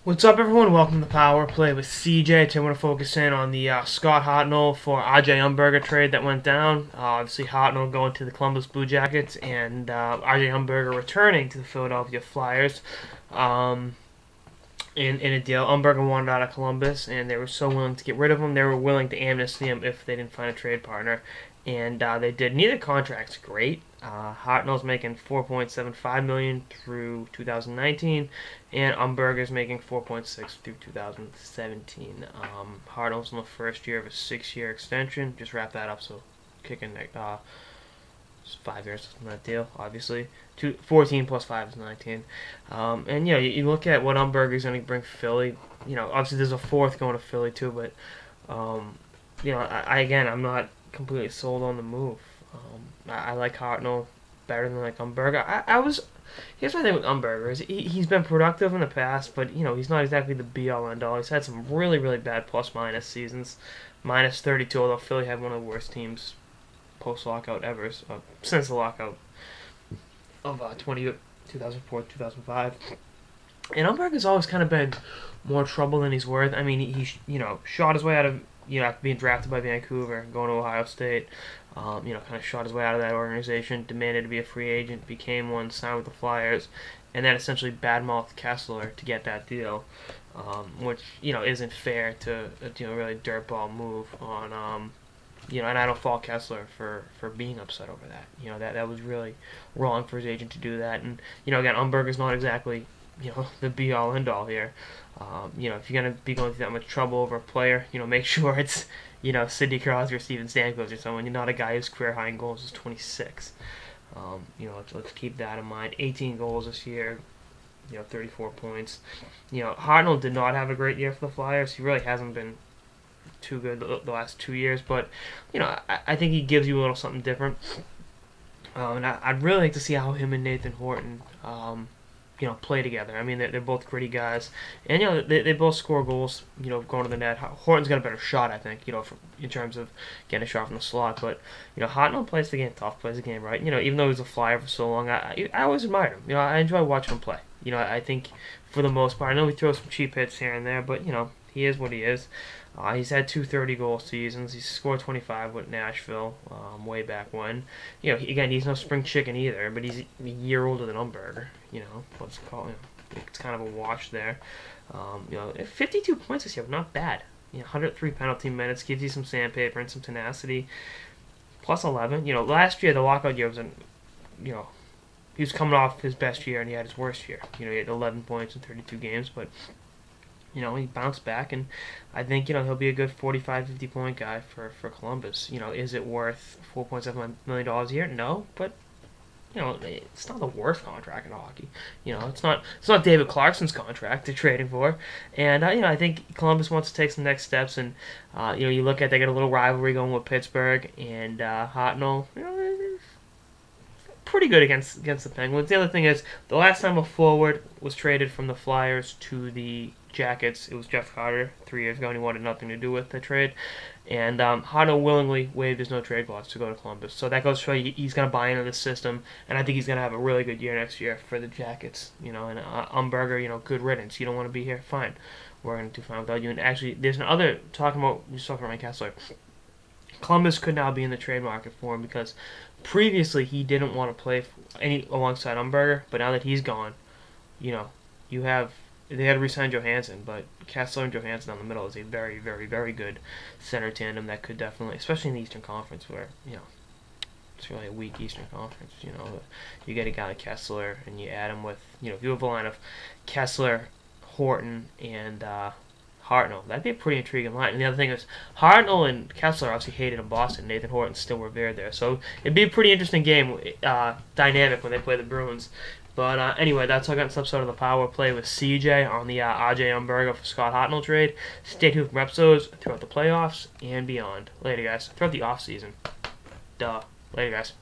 What's up, everyone? Welcome to the Power Play with CJ. Today, I want to focus in on the Scott Hartnell for Umberger trade that went down. Obviously, Hartnell going to the Columbus Blue Jackets and Umberger returning to the Philadelphia Flyers. In a deal, Umberger wanted out of Columbus, and they were so willing to get rid of him. They were willing to amnesty him if they didn't find a trade partner, and they did. Neither contract's great. Hartnell's making $4.75 million through 2019, and Umberger's making $4.6 through 2017. Hartnell's in the first year of a 6-year extension. Just wrap that up, so kicking 5 years on that deal, obviously. 14 plus 5 is 19. And you look at what Umberger's going to bring Philly. Obviously there's a fourth going to Philly too, but I'm not completely sold on the move. I like Hartnell better than like Umberger. Here's my thing with Umberger is he's been productive in the past, but he's not exactly the be all end all. He's had some really really bad plus minus seasons, minus 32. Although Philly had one of the worst teams post lockout ever since the lockout of 2004 2005. And Umberger's always kind of been more trouble than he's worth. I mean, he shot his way out of after being drafted by Vancouver, going to Ohio State. Kind of shot his way out of that organization, demanded to be a free agent, became one, signed with the Flyers, and then essentially badmouthed Kessler to get that deal, which isn't fair to really dirtball move on. And I don't fault Kessler for being upset over that. That was really wrong for his agent to do that. And again, Umberger's not exactly the be all end all here. If you're gonna be going through that much trouble over a player, make sure it's Sidney Crosby or Steven Stamkos or someone. You're not a guy whose career high in goals is 26. Let's keep that in mind. 18 goals this year. 34 points. Hartnell did not have a great year for the Flyers. He really hasn't been too good the last 2 years, but I think he gives you a little something different. And I'd really like to see how him and Nathan Horton play together. I mean, they're both gritty guys, and they both score goals. Going to the net. Horton's got a better shot, I think. In terms of getting a shot from the slot. But Hartnell plays the game tough, plays the game right. Even though he was a Flyer for so long, I always admired him. I enjoy watching him play. I think for the most part, I know he throws some cheap hits here and there, but he is what he is. He's had 230-goal seasons. He's scored 25 with Nashville way back when. Again, he's no spring chicken either, but he's a year older than Umberger. Let's call him. It's kind of a wash there. 52 points this year, not bad. 103 penalty minutes gives you some sandpaper and some tenacity. Plus 11. Last year the lockout year was he was coming off his best year and he had his worst year. He had 11 points in 32 games, but he bounced back, and I think, he'll be a good 45, 50-point guy for Columbus. Is it worth $4.7 million a year? No, but, it's not the worst contract in hockey. It's not David Clarkson's contract they're trading for. And, I think Columbus wants to take some next steps, and, you look at, they got a little rivalry going with Pittsburgh, and Hartnell, pretty good against the Penguins. The other thing is, the last time a forward was traded from the Flyers to the Jackets, it was Jeff Carter 3 years ago, and he wanted nothing to do with the trade. And Hartnell willingly waived his no-trade clause to go to Columbus. So that goes to show you he's going to buy into the system, and I think he's going to have a really good year next year for the Jackets. And Umberger, good riddance. You don't want to be here? Fine. We're going to do fine without you. And actually, there's another, talking about Ryan Kessler. Columbus could now be in the trade market for him because previously he didn't want to play alongside Umberger, but now that he's gone, you have. They had to re-sign Johansson, but Kessler and Johansson down the middle is a very, very, very good center tandem that could definitely, especially in the Eastern Conference where, it's really a weak Eastern Conference, you get a guy like Kessler and you add him with, if you have a line of Kessler, Horton, and Hartnell, that'd be a pretty intriguing line. And the other thing is, Hartnell and Kessler obviously hated in Boston. Nathan Horton still revered there. So it'd be a pretty interesting game, dynamic when they play the Bruins. But anyway, that's all I got in this episode of the Power Play with CJ on the Umberger for Scott Hartnell trade. Stay tuned for episodes throughout the playoffs and beyond. Later, guys. Throughout the offseason. Duh. Later, guys.